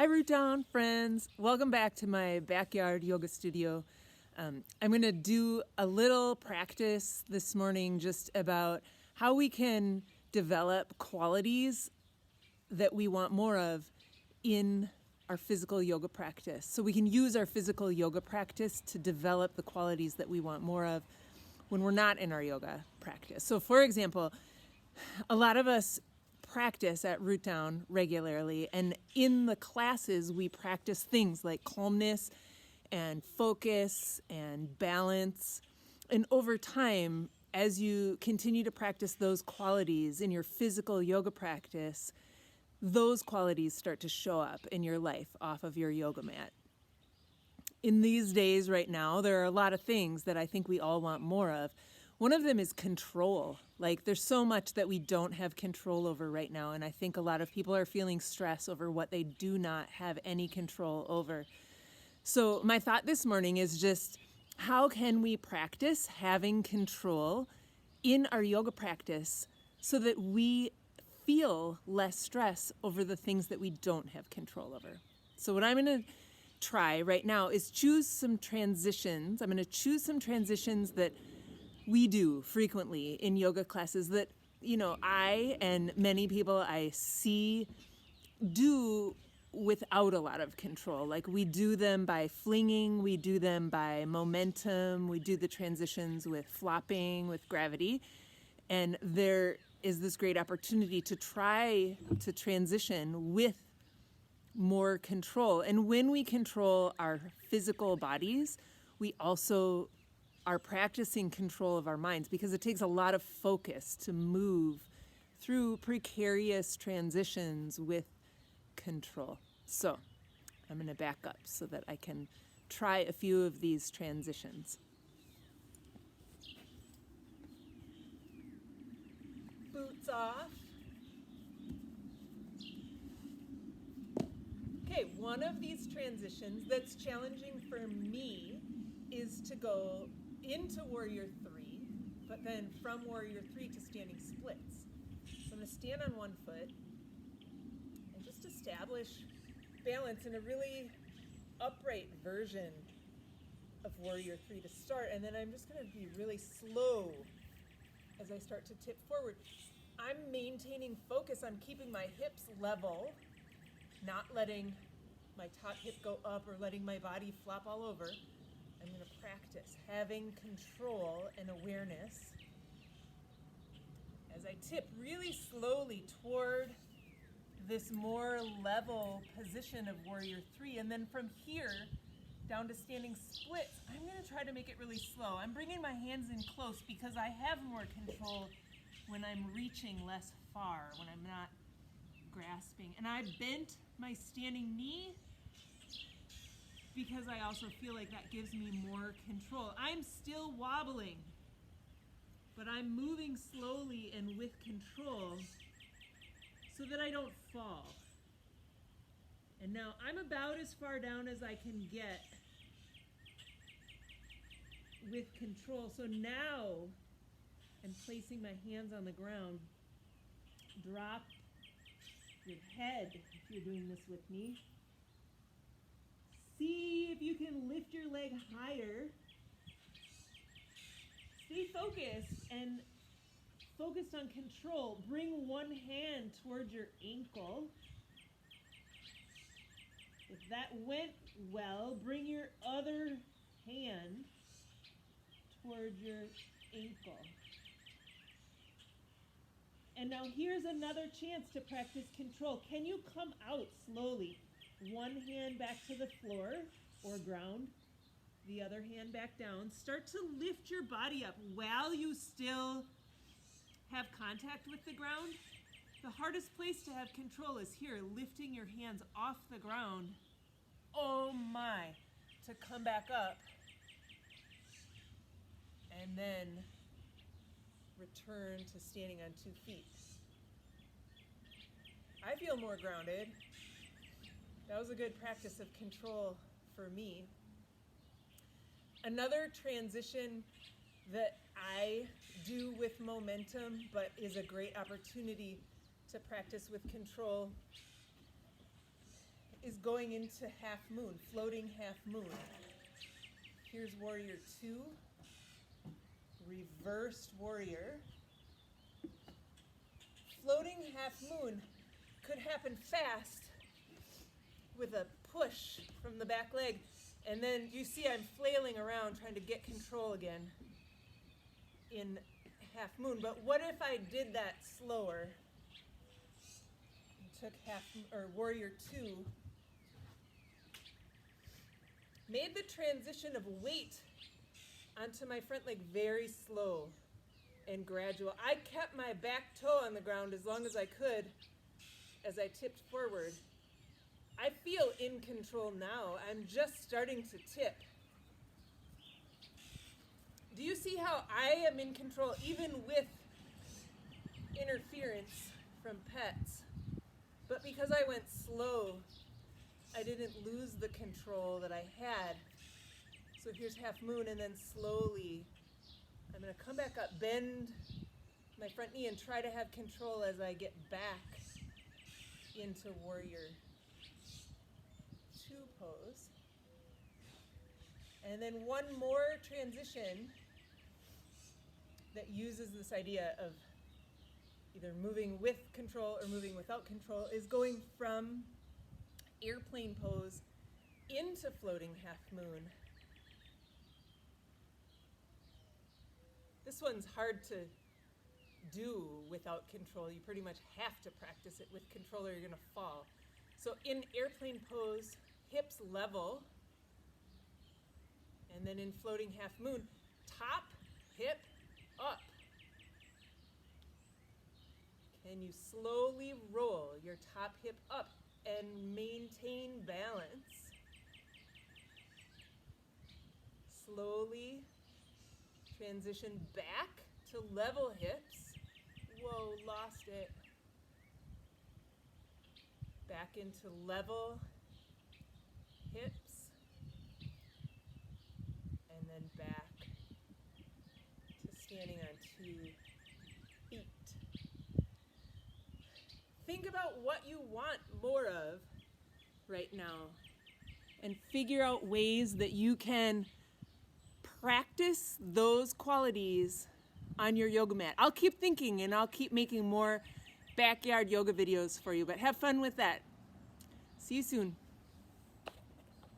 Root Down friends. Welcome back to my backyard yoga studio. I'm going to do a little practice this morning just about how we can develop qualities that we want more of in our physical yoga practice. So we can use our physical yoga practice to develop the qualities that we want more of when we're not in our yoga practice. So for example, a lot of us practice at Root Down regularly, and in the classes we practice things like calmness and focus and balance. And over time, as you continue to practice those qualities in your physical yoga practice, those qualities start to show up in your life off of your yoga mat. In these days right now, there are a lot of things that I think we all want more of. One of them is control. Like, there's so much that we don't have control over right now, and I think a lot of people are feeling stress over what they do not have any control over. So my thought this morning is just, how can we practice having control in our yoga practice so that we feel less stress over the things that we don't have control over? So what I'm going to try right now is choose some transitions. I'm going to choose some transitions that we do frequently in yoga classes that, I and many people I see do without a lot of control. Like, we do them by flinging, we do them by momentum, we do the transitions with flopping, with gravity. And there is this great opportunity to try to transition with more control. And when we control our physical bodies, we also are practicing control of our minds, because it takes a lot of focus to move through precarious transitions with control. So I'm going to back up so that I can try a few of these transitions. Boots off. Okay, one of these transitions that's challenging for me is to go into Warrior 3, but then from Warrior 3 to standing splits. So I'm going to stand on one foot and just establish balance in a really upright version of Warrior 3 to start, and then I'm just going to be really slow as I start to tip forward. I'm maintaining focus on keeping my hips level, not letting my top hip go up or letting my body flop all over. I'm going to practice having control and awareness as I tip really slowly toward this more level position of Warrior 3. And then from here down to standing splits, I'm going to try to make it really slow. I'm bringing my hands in close because I have more control when I'm reaching less far, when I'm not grasping. And I bent my standing knee because I also feel like that gives me more control. I'm still wobbling, but I'm moving slowly and with control so that I don't fall. And now I'm about as far down as I can get with control. So now I'm placing my hands on the ground. Drop your head if you're doing this with me. See if you can lift your leg higher. Stay focused and focused on control. Bring one hand towards your ankle. If that went well, bring your other hand towards your ankle. And now here's another chance to practice control. Can you come out slowly? One hand back to the floor or ground, the other hand back down. Start to lift your body up while you still have contact with the ground. The hardest place to have control is here, lifting your hands off the ground. Oh my, to come back up and then return to standing on 2 feet. I feel more grounded. That was a good practice of control for me. Another transition that I do with momentum, but is a great opportunity to practice with control, is going into half moon, floating half moon. Here's warrior 2, reversed warrior. Floating half moon could happen fast with a push from the back leg. And then you see I'm flailing around trying to get control again in half moon. But what if I did that slower? Took warrior 2, made the transition of weight onto my front leg very slow and gradual. I kept my back toe on the ground as long as I could as I tipped forward. I feel in control now. I'm just starting to tip. Do you see how I am in control even with interference from pets? But because I went slow, I didn't lose the control that I had. So here's half moon, and then slowly, I'm going to come back up, bend my front knee, and try to have control as I get back into warrior 2 pose. And then one more transition that uses this idea of either moving with control or moving without control is going from airplane pose into floating half moon. This one's hard to do without control. You pretty much have to practice it with control or you're going to fall. So in airplane pose, hips level, and then in floating half moon, top hip up. Can you slowly roll your top hip up and maintain balance? Slowly transition back to level hips. Whoa, lost it. Back into level hips. And then back to standing on 2 feet. Think about what you want more of right now and figure out ways that you can practice those qualities on your yoga mat. I'll keep thinking and I'll keep making more backyard yoga videos for you, but have fun with that. See you soon.